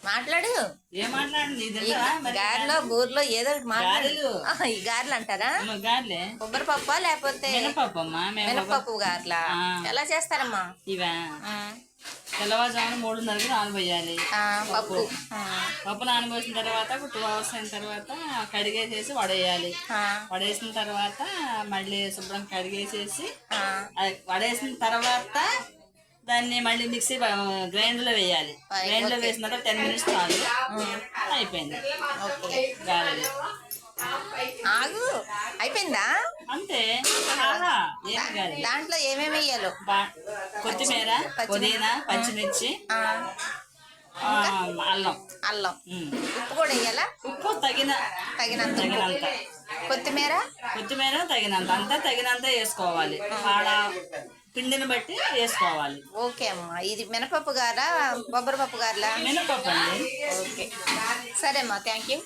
మాట్లాడు. ఏం మాట్లాడండి గారెలో బూర్లో ఏదో ఒకటి మాట్లాడు. ఈ గారెలు అంటారా? గారెలే. కొబ్బరి పప్ప లేకపోతే మినపప్పు అమ్మా. మినపప్పు గారెలా? ఎలా చేస్తారమ్మా ఇవా? తెల్లవారుజామున 3:30కి నానబోయాలి పప్పు. పప్పు నానబోసిన తర్వాత 2 hours అయిన తర్వాత కడిగేసేసి వడేయాలి. వడేసిన తర్వాత మళ్ళీ శుభ్రం కడిగేసేసి వడేసిన తర్వాత దాన్ని మళ్ళీ మిక్సీ గ్రైండర్లో వేయాలి. గ్రైండర్లో వేసిన తర్వాత 10 minutes చాలు, అయిపోయింది గారెలు. ఆగు, అయిపోయిందా? అంతే. దాంట్లో ఏమేమి వేయాలో? కొత్తిమీర, పుదీనా, పచ్చిమిర్చి, అల్లం. అల్లం, ఉప్పు కూడా వేయాలా? ఉప్పు తగినంత. కొత్తిమీర తగినంత. అంతా తగినంత వేసుకోవాలి. పిండిని బట్టి వేసుకోవాలి. ఓకే అమ్మా. ఇది మినపప్పు గారా కొబ్బరి పప్పు గారలా? మినపప్పు అండి. ఓకే, సరే అమ్మా, థ్యాంక్ యూ.